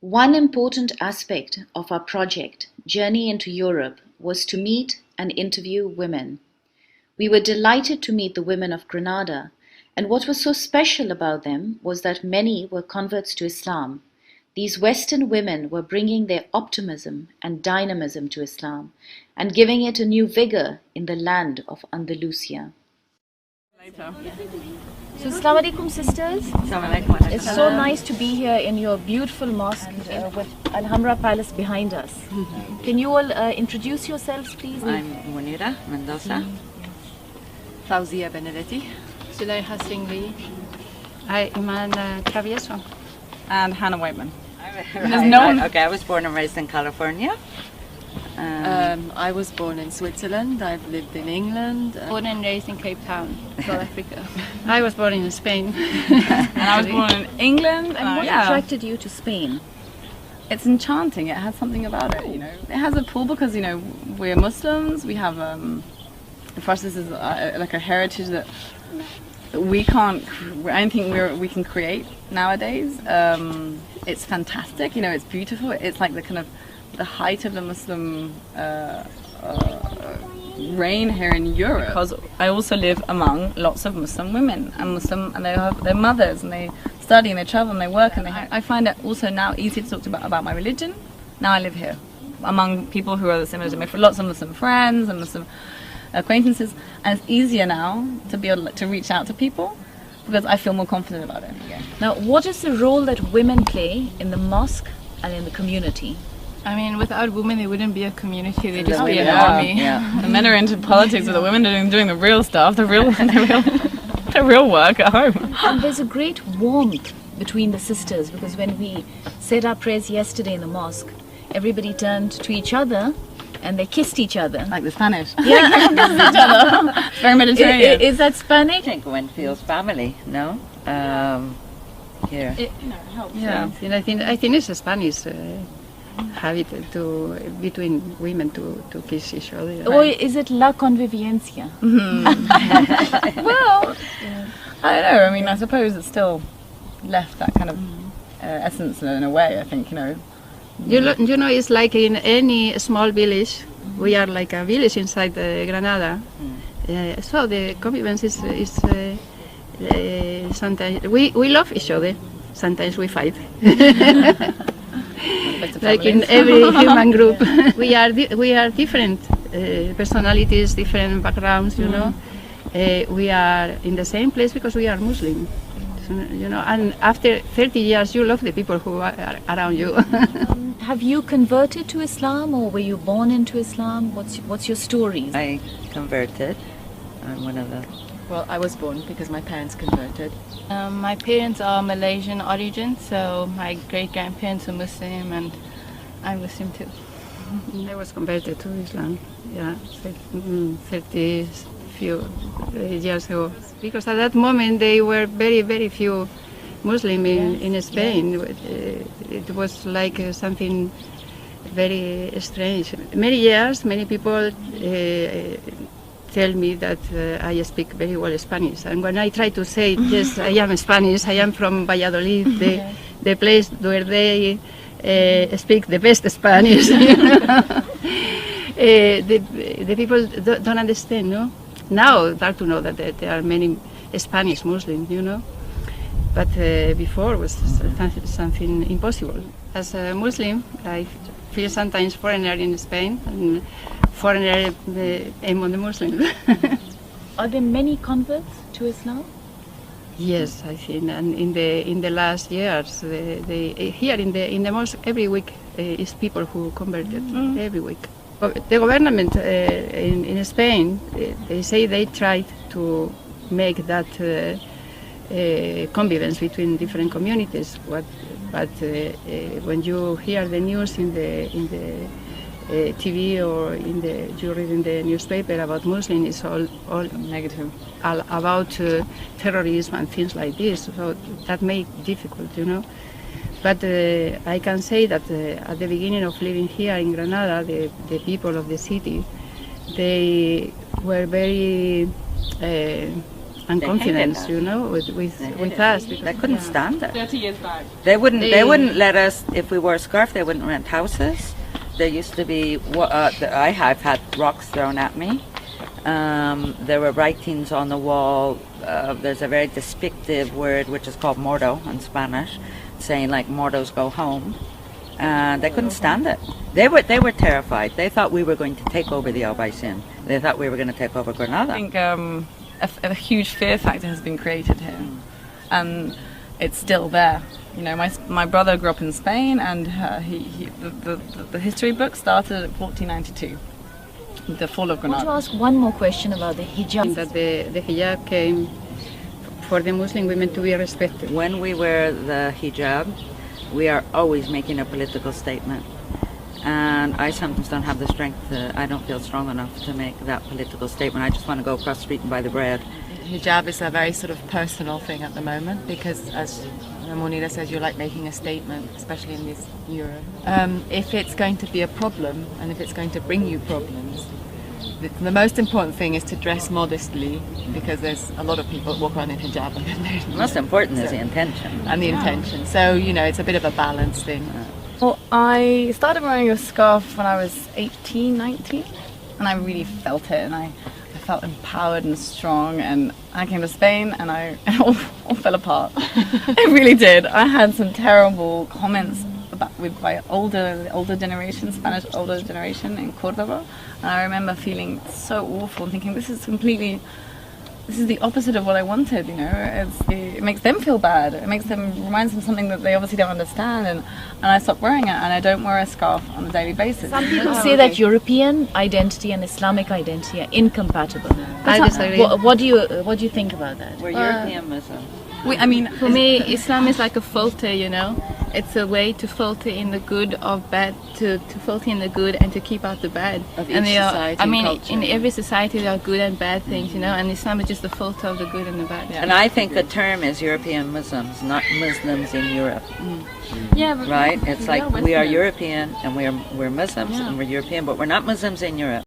One important aspect of our project, Journey into Europe, was to meet and interview women. We were delighted to meet the women of Granada, and what was so special about them was that many were converts to Islam. These Western women were bringing their optimism and dynamism to Islam and giving it a new vigor in the land of Andalusia. So, Assalamu alaikum, sisters. It's so nice to be here in your beautiful mosque with Alhambra Palace behind us. Can you all introduce yourselves, please? I'm Munira Mendoza. Fauzia Benedetti. Zuleyha Singli. Hi, Iman Travieso. And Hannah Whiteman. Okay, I was born and raised in California. I was born in Switzerland. I've lived in England. Born and raised in Cape Town, South Africa. I was born in Spain. And I was born in England. And what attracted you to Spain? It's enchanting. It has something about it, you know. It has a pull because, you know, we're Muslims. We have, for us this is like a heritage that we can't, I don't think we can create nowadays. It's fantastic, you know, it's beautiful. It's like the kind of the height of the Muslim reign here in Europe. Because I also live among lots of Muslim women and they have their mothers and they study and they travel and they work and I find it also now easy to talk about my religion. Now I live here among people who are similar to me, lots of Muslim friends and Muslim acquaintances, and it's easier now to be able to reach out to people because I feel more confident about it. Yeah. Now, what is the role that women play in the mosque and in the community? I mean, without women, there wouldn't be a community. There'd just be an army. Yeah. The men are into politics, but the women are doing the real stuff, the real work at home. And there's a great warmth between the sisters because when we said our prayers yesterday in the mosque, everybody turned to each other and they kissed each other. Like the Spanish. Yeah. Each other. It's very Mediterranean. Is that Spanish? I think one feels family, no? Here. It helps. Yeah, I think it's a Spanish habit between women to kiss each other. Or is it la convivencia? Well, I don't know. I mean, I suppose it's still left that kind of essence in a way. I think, you know. You know, it's like in any small village. We are like a village inside Granada. So the convivence is sometimes we love each other. Sometimes we fight. Like in every human group, we are different personalities, different backgrounds. You know, we are in the same place because we are Muslim. You know, and after 30 years, you love the people who are around you. Have you converted to Islam, or were you born into Islam? What's your story? I converted. I'm one of the... Well, I was born because my parents converted. My parents are Malaysian origin, so my great-grandparents are Muslim and I'm Muslim too. I was converted to Islam, 30 few years ago. Because at that moment there were very, very few Muslim in Spain. It was like something very strange. Many years, many people tell me that I speak very well Spanish. And when I try to say, yes, I am Spanish, I am from Valladolid, the place where they speak the best Spanish. The people don't understand, no? Now start to know that there are many Spanish Muslims, you know, but before was something impossible. As a Muslim, I feel sometimes foreigner in Spain and foreigner among the Muslims. Are there many converts to Islam? Yes, I think, and in the last years, here in the mosque every week is people who converted every week. The government in Spain, they say they tried to make that convivence between different communities. But when you hear the news in the TV or you read in the newspaper about Muslims, it's all negative, all about terrorism and things like this. So that makes it difficult, you know. But I can say that at the beginning of living here in Granada, the people of the city, they were very and They confidence, hated you know, with us. Because, They couldn't stand it. 30 years back. They wouldn't let us, if we wore a scarf, they wouldn't rent houses. There used to be, I have had rocks thrown at me. There were writings on the wall. There's a very despictive word which is called mordo in Spanish, saying like mortos go home. And they couldn't stand it. They were terrified. They thought we were going to take over the Albaicin. They thought we were going to take over Granada. I think a huge fear factor has been created here, and it's still there. You know, my brother grew up in Spain, and the history book started at 1492, the fall of I want to Granada. ask one more question about the hijab. that the hijab came for the Muslim women to be respected. When we wear the hijab, we are always making a political statement. And I sometimes don't have the strength, I don't feel strong enough to make that political statement. I just want to go across the street and buy the bread. Hijab is a very sort of personal thing at the moment because, as Monida says, you're like making a statement, especially in this era. If it's going to be a problem and if it's going to bring you problems, the most important thing is to dress modestly, because there's a lot of people that walk around in hijab. The most important is the intention. And the intention. So, you know, it's a bit of a balance thing. Well, I started wearing a scarf when I was 18, 19, and I really felt it, and I felt empowered and strong, and I came to Spain and it all fell apart. It really did. I had some terrible comments with my older generation, Spanish older generation in Cordoba, and I remember feeling so awful and thinking this is the opposite of what I wanted, you know. It makes them feel bad. It reminds them of something that they obviously don't understand, and I stopped wearing it, and I don't wear a scarf on a daily basis. Some people say that European identity and Islamic identity are incompatible. I disagree. What do you think about that? We're European Muslim. I mean, for me, Islam is like a filter, you know. It's a way to filter in the good of bad, to filter in the good and to keep out the bad. Of and each they are, society I and mean, culture. in every society there are good and bad things, you know, and Islam is just a filter of the good and the bad. And I think the term is European Muslims, not Muslims in Europe. Yeah, but Right? It's like Yeah, we are Western. European and we're Muslims and we're European, but we're not Muslims in Europe.